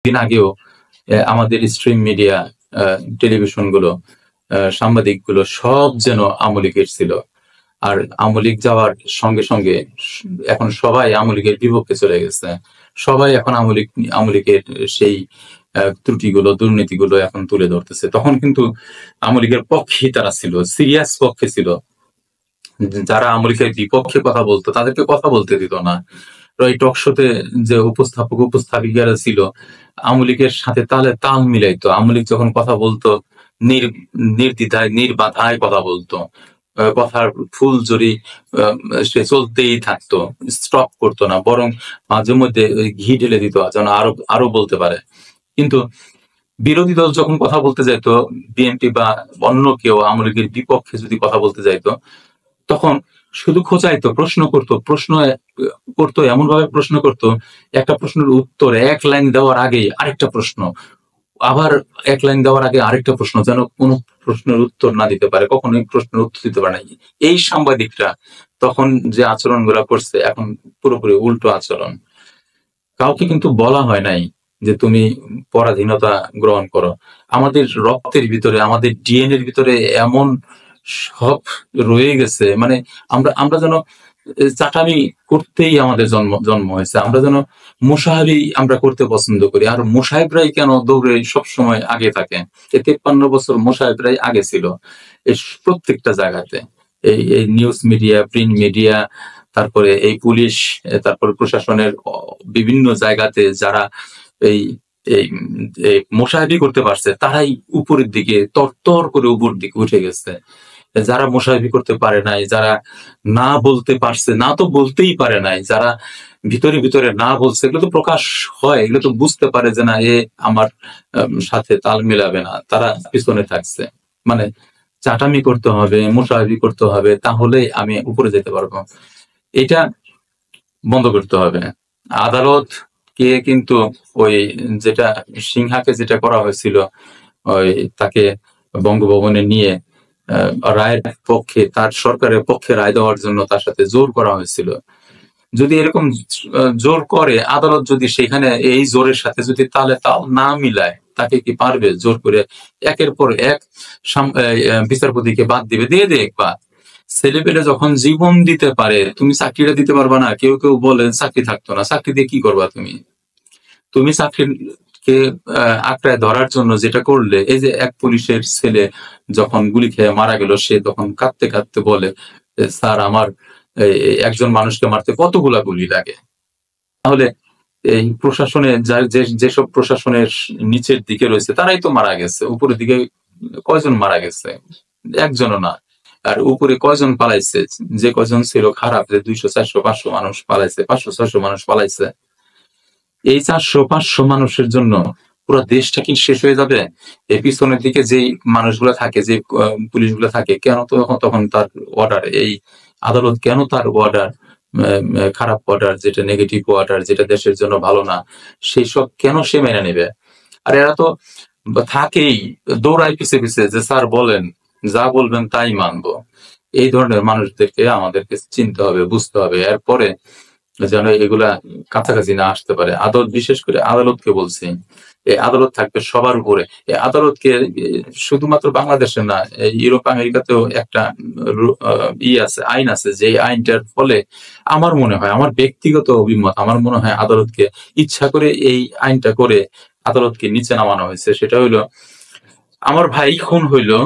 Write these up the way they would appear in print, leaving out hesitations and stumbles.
দিন আগেও আমাদের স্ট্রিম মিডিয়া, টেলিভিশন গুলো, সাংবাদিকগুলো সব যেন আওয়ামী লীগের ছিল। আর আওয়ামী লীগ যাওয়ার সঙ্গে সঙ্গে এখন সবাই আওয়ামী লীগের বিপক্ষে চলে গেছে। সবাই এখন আওয়ামী লীগের সেই ত্রুটিগুলো, দুর্নীতিগুলো এখন তুলে ধরতেছে। তখন কিন্তু আওয়ামী লীগের পক্ষেই তারা ছিল, সিরিয়াস পক্ষে ছিল। যারা আওয়ামী লীগের বিপক্ষে কথা বলতো তাদেরকে কথা বলতে দিত না। এই টক শোতে যে উপস্থাপক উপস্থাপিকারা ছিল আওয়ামী লীগের সাথে তাল মিলাইতো। আওয়ামী লীগ যখন কথা বলতো নির্দ্বিধায় নির্বাধায় কথা বলতো, কথার ফুল জড়ি সে চলতেই থাকতো, স্টপ করতো না, বরং মাঝে মধ্যে ঘি ঢেলে দিত যেন আরো বলতে পারে। কিন্তু বিরোধী দল যখন কথা বলতে যাইতো, বিএনপি বা অন্য কেউ আওয়ামী লীগের বিপক্ষে যদি কথা বলতে যাইতো, তখন শুধু খোঁচাইতো, প্রশ্ন করতো এমন ভাবে প্রশ্ন করতো, একটা প্রশ্নের উত্তর এক লাইন দেওয়ার আগেই আরেকটা প্রশ্ন, আবার এক লাইন দেওয়ার আগে আরেকটা প্রশ্ন, যেন কোনো প্রশ্নের উত্তর না দিতে পারে, কখনোই প্রশ্নের উত্তর দিতে পারে না। এই সাংবাদিকরা তখন যে আচরণ গুলা করছে এখন পুরোপুরি উল্টো আচরণ। কাউকে কিন্তু বলা হয় নাই যে তুমি পরাধীনতা গ্রহণ করো। আমাদের রক্তের ভিতরে, আমাদের ডিএনএ এর ভিতরে এমন সব রয়ে গেছে, মানে আমরা যেন চাটামি করতেই আমাদের জন্ম হয়েছে। আমরা যেন মুসাহাবি আমরা করতে পছন্দ করি। আর মুসাহেবরাই কেন দৌড়ে সবসময় আগে থাকে? এই 53 বছর মুসাহেবরাই আগে ছিল এই প্রত্যেকটা জায়গাতে। এই নিউজ মিডিয়া, প্রিন্ট মিডিয়া, তারপরে এই পুলিশ, তারপরে প্রশাসনের বিভিন্ন জায়গাতে যারা এই মোশাহেবি করতে পারছে তারাই উপরের দিকে তরতর করে উপর দিকে উঠে গেছে। যারা মোশাহেবি করতে পারে নাই, যারা না বলতে পারছে, না তো বলতেই পারে নাই, যারা ভিতরে ভিতরে না বলছে, এগুলো তো প্রকাশ হয়, এগুলো তো বুঝতে পারে যে না এ আমার সাথে তাল মিলাবে না, তারা পিছনে থাকছে। মানে চাটামি করতে হবে, মোশাহেবি করতে হবে, তাহলে আমি উপরে যেতে পারবো। এটা বন্ধ করতে হবে। আদালত কে কিন্তু ওই যেটা সিংহাকে যেটা করা হয়েছিল, ওই তাকে বঙ্গভবনে নিয়ে রায়ের পক্ষে, তার সরকারের পক্ষে রায় দেওয়ার জন্য তার সাথে জোর করা হয়েছিল। যদি এরকম জোর করে আদালত, যদি সেখানে এই জোরের সাথে যদি তাল না মিলায়, তাকে কি পারবে জোর করে একের পর এক বিচারপতিকে বাদ দিবে? দিয়ে একবার ছেলে পেলে যখন জীবন দিতে পারে, তুমি চাকরিটা দিতে পারবা না? কেউ কেউ বলে চাকরি থাকতো না, চাকরি দিয়ে কি করবা তুমি চাকরিকে আঁকড়ায় ধরার জন্য যেটা করলে, এই যে এক পুলিশের ছেলে যখন গুলি খেয়ে মারা গেল, সে তখন কাঁদতে কাঁদতে বলে, স্যার আমার একজন মানুষকে মারতে কতগুলা গুলি লাগে। তাহলে এই প্রশাসনে যেসব প্রশাসনের নিচের দিকে রয়েছে তারাই তো মারা গেছে, উপরের দিকে কয়জন মারা গেছে? একজনও না। আর উপরে কয়জন পালাইছে? যে কয়জন ছিল খারাপ, যে 200, 400, 500 মানুষ পালাইছে, 500, 600 মানুষ পালাইছে। এই 400, 500 মানুষের জন্য পুরো দেশটা কি শেষ হয়ে যাবে? এই পিছনের দিকে যে মানুষগুলো থাকে, যে পুলিশগুলো থাকে, কেন তখন তার অর্ডার, এই আদালত কেন তার অর্ডার, খারাপ অর্ডার, যেটা নেগেটিভ অর্ডার, যেটা দেশের জন্য ভালো না, সেই সব কেন সে মেনে নেবে? আর এরা তো থাকেই দৌড়াই পিছে পিছে, যে স্যার বলেন, যা বলবেন তাই মানবো। এই ধরনের মানুষদেরকে আমাদেরকে চিনতে হবে, বুঝতে হবে, এরপরে যেন এগুলা কাছাকাছি না আসতে পারে। আদালত, বিশেষ করে আদালতকে বলছি, এই আদালত থাকবে সবার উপরে। এই আদালতকে শুধুমাত্র বাংলাদেশে না, ইউরোপ আমেরিকাতেও একটা আছে, আইন আছে, যে আইনটার ফলে আমার মনে হয়, আমার ব্যক্তিগত অভিমত, আমার মনে হয় আদালতকে ইচ্ছা করে এই আইনটা করে আদালতকে নিচে নামানো হয়েছে। সেটা হইলো, আমার ভাই খুন হইলো,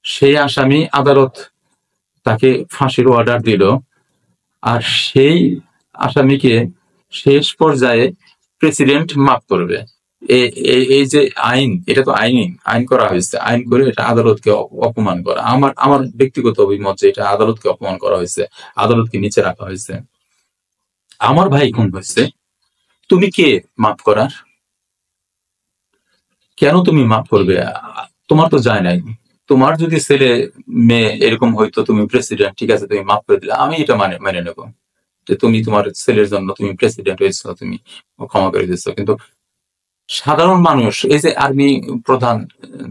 সেই আসামি, আদালত তাকে ফাঁসির অর্ডার দিল, আর সেই আসামিকে শেষ পর্যায়ে প্রেসিডেন্ট মাফ করবে। এই যে আইন, এটা তো আইন করা হয়েছে, আইন করে এটা আদালতকে অপমান করা। আমার ব্যক্তিগত অভিমত যে এটা আদালতকে অপমান করা হয়েছে, আদালতকে নিচে রাখা হয়েছে। আমার ভাই খুন হয়েছে, তুমি কে মাফ করার? কেন তুমি মাফ করবে? তোমার তো যায় নাই। তোমার যদি ছেলে মেয়ে এরকম হইতো, তুমি প্রেসিডেন্ট, ঠিক আছে, তুমি মাফ করে দিলে, আমি এটা মেনে নেব যে তুমি তোমার ছেলের জন্য তুমি প্রেসিডেন্ট হয়েছো, তুমি ক্ষমা করে দিচ্ছ। কিন্তু সাধারণ মানুষ, এই যে আর্মি প্রধান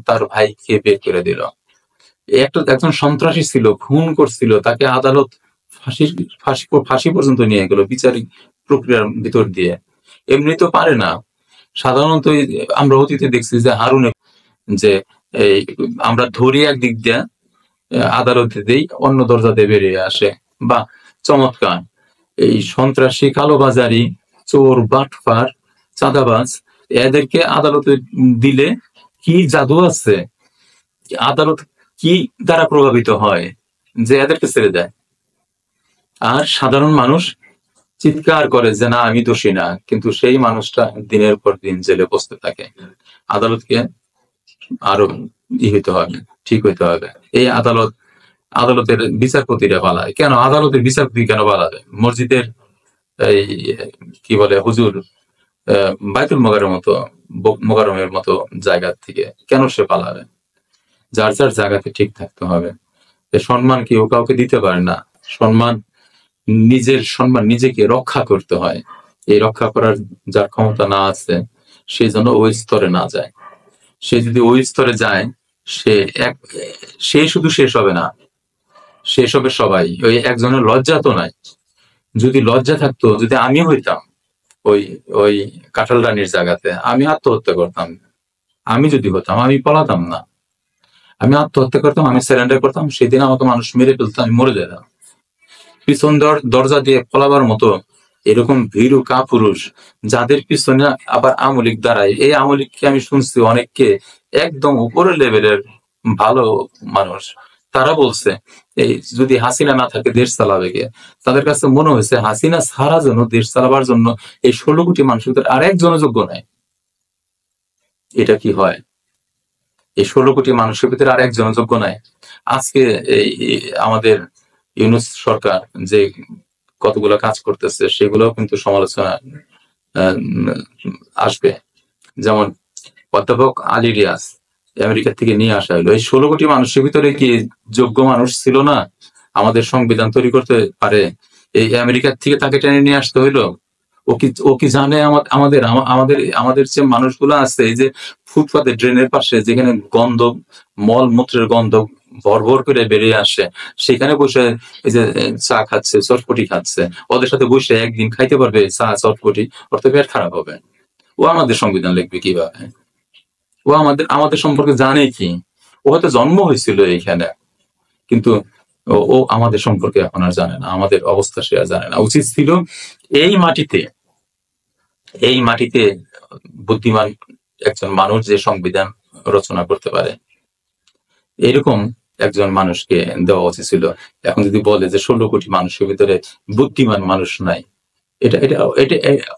তার ভাইকে বের করে দিল, একজন সন্ত্রাসী ছিল, খুন করছিল, তাকে আদালত ফাঁসি পর্যন্ত নিয়ে গেল বিচারিক প্রক্রিয়ার ভিতর দিয়ে। এমনি তো পারে না। সাধারণত আমরা অতীতে দেখছি যে হারুনে যে এই আমরা ধরি একদিক দিয়ে আদালতে দেই, অন্য দরজা দিয়ে বেরিয়ে আসে। বা চমৎকার এই সন্ত্রাসী, কালোবাজারি, চোর, বাটপার, চাঁদাবাজ এদেরকে আদালতে দিলে কি জাদু আছে, আদালত কি দ্বারা প্রভাবিত হয় যে এদেরকে ছেড়ে দেয়? আর সাধারণ মানুষ চিৎকার করে যে না আমি দোষী না, কিন্তু সেই মানুষটা দিনের পর দিন জেলে বসতে থাকে। আদালতকে আরো হইতে হবে, ঠিক হইতে হবে। এই আদালতের বিচারপতিরা পালায় কেন? আদালতের বিচারপতি কেন পালাবে? মসজিদের এই কি বলে হুজুর বাইতুল মোকাররমের মতো জায়গা থেকে কেন সে পালাবে? যার যার জায়গাতে ঠিক থাকতে হবে। সম্মান কেউ কাউকে দিতে পারে না। নিজের সম্মান নিজেকে রক্ষা করতে হয়। এই রক্ষা করার যার ক্ষমতা না আছে সে যেন ওই স্তরে না যায়। সে যদি ওই স্তরে যায় সে শুধু শেষ হবে না, শেষ হবে সবাই। ওই একজনের লজ্জা তো নাই। যদি লজ্জা থাকতো, যদি আমি হইতাম ওই ওই কাঁঠাল রানীর জায়গাতে, আমি আত্মহত্যা করতাম। আমি যদি হতাম, আমি পলাতাম না, আমি আত্মহত্যা করতাম, আমি সারেন্ডার করতাম। সেদিন আমাকে মানুষ মেরে ফেলতো, আমি মরে যেতাম। পিছন দরজা দিয়ে পলাবার মতো এরকম ভীরু কাপুরুষ যাদের পিছনে আবার আমলিক দাঁড়ায়। এই আমলিককে আমি শুনছি অনেককে একদম উপরের লেভেলের ভালো মানুষ, তারা বলছে এই যদি হাসিনা না থাকে দেশ চালাবে কে? তাদের কাছে মনে হয়েছে হাসিনা সারা জন্য দেশ চালাবার জন্য এই 16 কোটি মানুষের ভিতরে আর একজনও যোগ্য নাই। এটা কি হয়? এই 16 কোটি মানুষের ভিতরে আর একজন যোগ্য নাই। আজকে এই আমাদের ইউনূস সরকার যে কতগুলো কাজ করতেছে সেগুলো কিন্তু সমালোচনা আসবে। যেমন অধ্যাপক আলী রিয়াজ আমেরিকা থেকে নিয়ে আসা হলো, এই 16 কোটি মানুষের ভিতরে কি যোগ্য মানুষ ছিল না আমাদের সংবিধান তৈরি করতে পারে? এই আমেরিকার থেকে তাকে টেনে নিয়ে আসতে হইলো? ও কি জানে আমাদের আমাদের আমাদের যে মানুষগুলো আছে এই যে ফুটপাতে ড্রেনের পাশে যেখানে গন্ধ, মল মূত্রের গন্ধ ভর করে বেরিয়ে আসে, সেখানে বসে এই যে চা খাচ্ছে, চটপটি খাচ্ছে, ওদের সাথে বসে একদিন খাইতে পারবে চা চটপটি? ওর তো পেট খারাপ হবে। ও আমাদের সংবিধান লিখবে কিভাবে? ও আমাদের সম্পর্কে জানে কি? ও হয়তো জন্ম হয়েছিল এইখানে, কিন্তু ও আমাদের সম্পর্কে এখন আর জানে না, আমাদের অবস্থা সে আর জানে না। উচিত ছিল এই মাটিতে বুদ্ধিমান একজন মানুষ যে সংবিধান রচনা করতে পারে এরকম একজন মানুষকে দেওয়া উচিত ছিল। এখন যদি বলে যে 16 কোটি মানুষের ভিতরে বুদ্ধিমান মানুষ নাই, এটা এটা এটা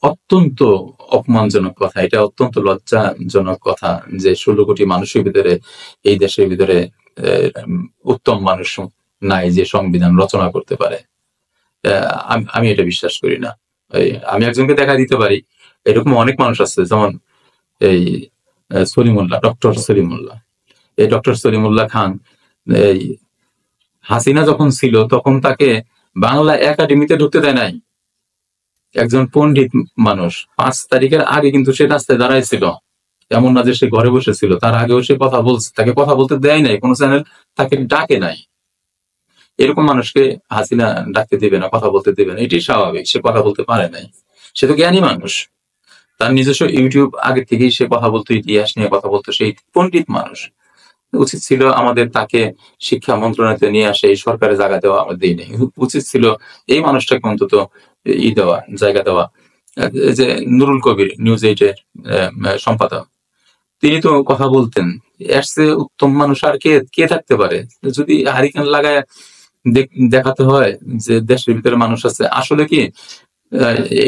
অত্যন্ত অপমানজনক কথা, এটা অত্যন্ত লজ্জাজনক কথা যে 16 কোটি মানুষের ভিতরে এই দেশের ভিতরে উত্তম মানুষ নাই যে সংবিধান রচনা করতে পারে। আমি এটা বিশ্বাস করি না। আমি একজনকে দেখা দিতে পারি, এরকম অনেক মানুষ আছে, যেমন এই সলিমুল্লাহ, ডক্টর সলিমুল্লাহ। এই ডক্টর সলিমুল্লাহ খান এই হাসিনা যখন ছিল তখন তাকে বাংলা একাডেমিতে ঢুকতে দেয় নাই। একজন পণ্ডিত মানুষ, 5 তারিখের আগে কিন্তু সে রাস্তায় দাঁড়াইছিল, এমন না যে সে ঘরে বসেছিল, তার আগেও সে কথা বলছে, তাকে কথা বলতে দেয় নাই, কোনো চ্যানেল তাকে ডাকে নাই। এরকম মানুষকে হাসিনা ডাকতে দেবে না, কথা বলতে দেবে না, এটি স্বাভাবিক। সে কথা বলতে পারে নাই, সে তো জ্ঞানী মানুষ, তার নিজস্ব ইউটিউব আগে থেকেই সে কথা বলতো, ইতিহাস নিয়ে কথা বলতো, সেই পণ্ডিত মানুষ। উচিত ছিল আমাদের তাকে শিক্ষা মন্ত্রণালয়ে নিয়ে আসে, এই সরকারের জায়গা দেওয়া, আমরা দিই নাই। উচিত ছিল এই মানুষটাকে অন্তত দেওয়া, জায়গা দেওয়া। যে নুরুল কবির নিউজ 8-এর সম্পাদক, তিনি তো কথা বলতেন, এর চেয়ে উত্তম মানুষ আর কে থাকতে পারে? যদি হারিকেন লাগায় দেখাতে হয় যে দেশের ভিতরে মানুষ আছে, আসলে কি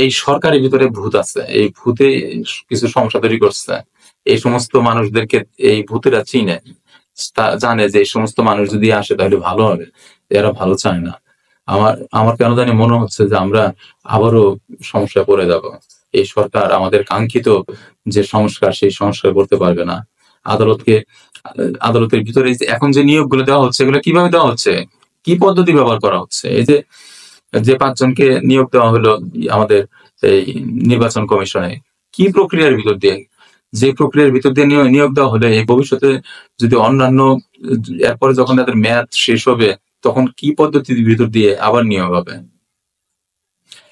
এই সরকারের ভিতরে ভূত আছে, এই ভূতে কিছু সমস্যা তৈরি করছে। এই সমস্ত মানুষদেরকে এই ভূতেরা চিনে, জানে যে এই সমস্ত মানুষ যদি আসে তাহলে ভালো হবে, এরা ভালো চায় না। আমার কেন জানি মনে হচ্ছে যে আমরা আবারও সমস্যায় পড়ে যাব। এই সরকার আমাদের কাঙ্ক্ষিত যে সংস্কার, সেই সংস্কার করতে পারবে না। আদালতের ভিতরে এখন যে নিয়োগগুলো দেওয়া হচ্ছে, এগুলো কিভাবে দেওয়া হচ্ছে, কি পদ্ধতি ব্যবহার করা হচ্ছে? এই যে 5 জনকে নিয়োগ দেওয়া হলো আমাদের এই নির্বাচন কমিশনে, কি প্রক্রিয়ার ভিতর দিয়ে, যে প্রক্রিয়ার ভিতর দিয়ে নিয়োগ দেওয়া হলে এই ভবিষ্যতে যদি অন্যান্য, এরপরে যখন তাদের মেয়াদ শেষ হবে তখন কি পদ্ধতির ভিতর দিয়ে আবার নিয়োগ হবে?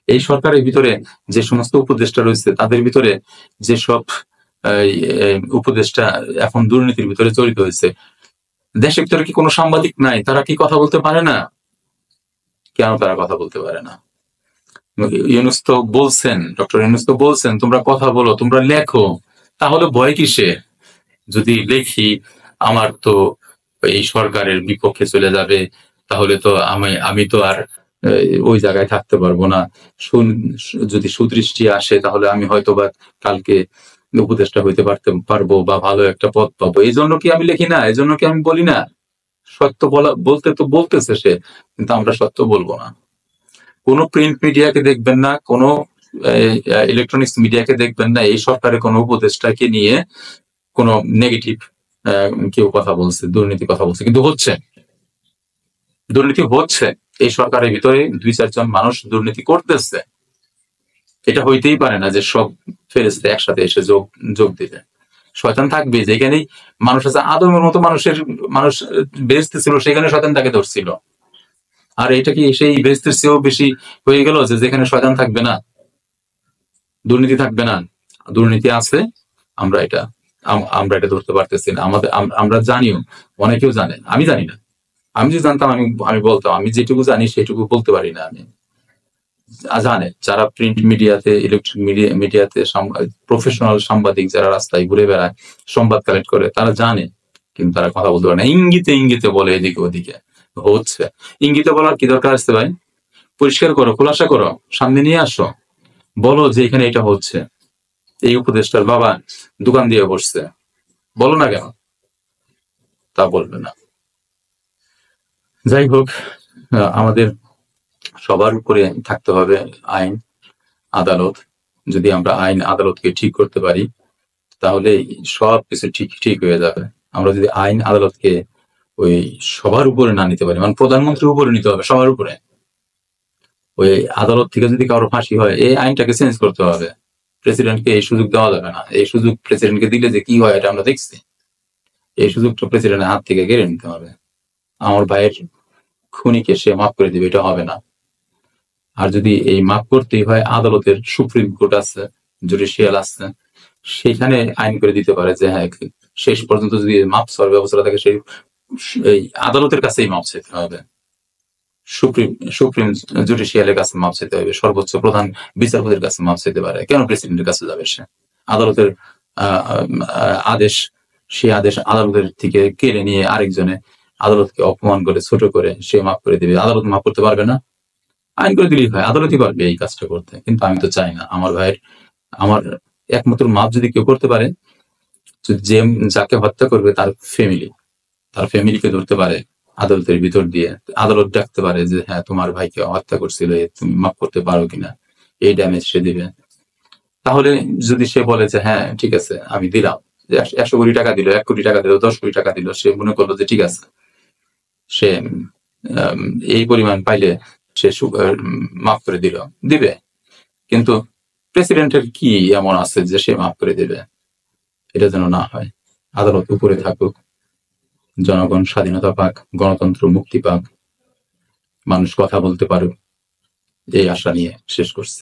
এই সরকারের ভিতরে যে সমস্ত উপদেষ্টা রয়েছে তাদের ভিতরে যেসব উপদেষ্টা এখন দুর্নীতির ভিতরে জড়িত হয়েছে, দেশের ভিতরে কি কোনো সাংবাদিক নাই? তারা কি কথা বলতে পারে না? কেন তারা কথা বলতে পারে না? ইউনূস তো বলছেন, ডক্টর ইউনূস তো বলছেন তোমরা কথা বলো, তোমরা লেখো। তাহলে ভয় কিসে? যদি লেখি আমার তো এই সরকারের বিপক্ষে চলে যাবে, তাহলে তো আমি তো আর ওই জায়গায় থাকতে পারবো না। যদি সুদৃষ্টি আসে তাহলে আমি হয়তো বা কালকে উপদেষ্টা হইতে পারবো বা ভালো একটা পদ পাবো। এই জন্য কি আমি লিখি না? এই জন্য কি আমি বলি না? সত্য বলতে তো বলতেছে সে, কিন্তু আমরা সত্য বলবো না। কোনো প্রিন্ট মিডিয়াকে দেখবেন না, কোনো ইলেকট্রনিক্স মিডিয়াকে দেখবেন না এই সরকারের কোনো উপদেষ্টাকে নিয়ে কোনো নেগেটিভ কেউ কথা বলছে, দুর্নীতি কথা বলছে। কিন্তু হচ্ছে, দুর্নীতি হচ্ছে। এই সরকারের ভিতরে 2-4 জন মানুষ দুর্নীতি করতেছে। এটা হইতেই পারে না যে সব ফেরেশতা একসাথে এসে যোগ দিবে। শয়তান থাকবে। যেখানেই মানুষ আছে, আদমের মতো মানুষ বেহেশতে ছিল, সেখানে শয়তান তাকে ধরছিল। আর এটা কি সেই বেহেশতের চেয়েও বেশি হয়ে গেল যে যেখানে শয়তান থাকবে না, দুর্নীতি থাকবে না? দুর্নীতি আছে, আমরা এটা ধরতে পারতেছি না। আমরা জানিও, অনেকেও জানে, আমি জানি না। আমি যে জানতাম আমি বলতাম। আমি যেটুকু জানি সেটুকু বলতে পারি না। আমি জানে যারা প্রিন্ট মিডিয়াতে, ইলেকট্রনিক মিডিয়াতে প্রফেশনাল সাংবাদিক যারা রাস্তায় ঘুরে বেড়ায়, সংবাদ কালেক্ট করে, তারা জানে, কিন্তু তারা কথা বলতে পারে না। ইঙ্গিতে ইঙ্গিতে বলে এদিকে ওদিকে হচ্ছে। ইঙ্গিতে বলার কি দরকার আছে ভাই? পরিষ্কার করো, খোলাসা করো, সামনে নিয়ে আসো, বলো যে এখানে এটা হচ্ছে, এই উপদেষ্টার বাবা দোকান দিয়ে বসছে, বলো না কেন? তা বলবে না। যাই হোক, আমাদের সবার উপরে থাকতে হবে আইন আদালত। যদি আমরা আইন আদালতকে ঠিক করতে পারি তাহলে সবকিছু ঠিক হয়ে যাবে। আমরা যদি আইন আদালতকে ওই সবার উপরে না নিতে পারি, মানে প্রধানমন্ত্রীর উপরে নিতে হবে, সবার উপরে। ওই আদালত থেকে যদি কারো ফাঁসি হয়, এই আইনটাকে চেঞ্জ করতে হবে। প্রেসিডেন্টকে এই সুযোগ দেওয়া যাবে না। এই সুযোগ প্রেসিডেন্টকে দিলে যে কি হয় এটা আমরা দেখছি। এই সুযোগটা প্রেসিডেন্টের হাত থেকে কেড়ে নিতে হবে। আমার ভাইয়ের খুনিকে সে মাফ করে দিবে, এটা হবে না। আর যদি এই মাফ করতেই হয়, আদালতের সুপ্রিম কোর্ট আছে, জুডিশিয়াল আছে, সেখানে আইন করে দিতে পারে যে হ্যাঁ, শেষ পর্যন্ত যদি মাপ চাওয়ার ব্যবস্থা থাকে, সেই আদালতের কাছেই মাপ চাইতে হবে। সুপ্রিম জুডিশিয়ালের কাছে মাপ চাইতে হবে। সর্বোচ্চ প্রধান বিচারপতির কাছে মাপ চাইতে পারে। কেন প্রেসিডেন্টের কাছে যাবে সে? আদালতের আদেশ, সেই আদেশ আদালতের থেকে কেড়ে নিয়ে আরেকজনে আদালতকে অপমান করে, ছোট করে সে মাফ করে দিবে। আদালত মাফ করতে পারবে না? আইন করে দিলেই হয়, আদালতই পারবে এই কাজটা করতে। কিন্তু আমি তো চাই না আমার ভাইয়ের, আমার একমাত্র মাপ যদি কেউ করতে পারে, যে যাকে হত্যা করবে তার ফ্যামিলিকে ধরতে পারে আদালতের ভিতর দিয়ে, আদালত ডাকতে পারে যে হ্যাঁ তোমার ভাইকে হত্যা করছিল, তুমি মাফ করতে পারো কিনা, এই ড্যামেজ সে দিবে। তাহলে যদি সে বলে যে হ্যাঁ ঠিক আছে আমি দিলাম, 100 কোটি টাকা দিল, 1 কোটি টাকা দিল, 10 কোটি টাকা দিল, সে মনে করলো যে ঠিক আছে, সে এই পরিমাণ পাইলে সে মাফ করে দিবে। কিন্তু প্রেসিডেন্টের কি এমন আছে যে সে মাফ করে দেবে? এটা যেন না হয়। আদালত উপরে থাকুক, জনগণ স্বাধীনতা পাক, গণতন্ত্র মুক্তি পাক, মানুষ কথা বলতে পারুক, এই আশা নিয়ে শেষ করছি।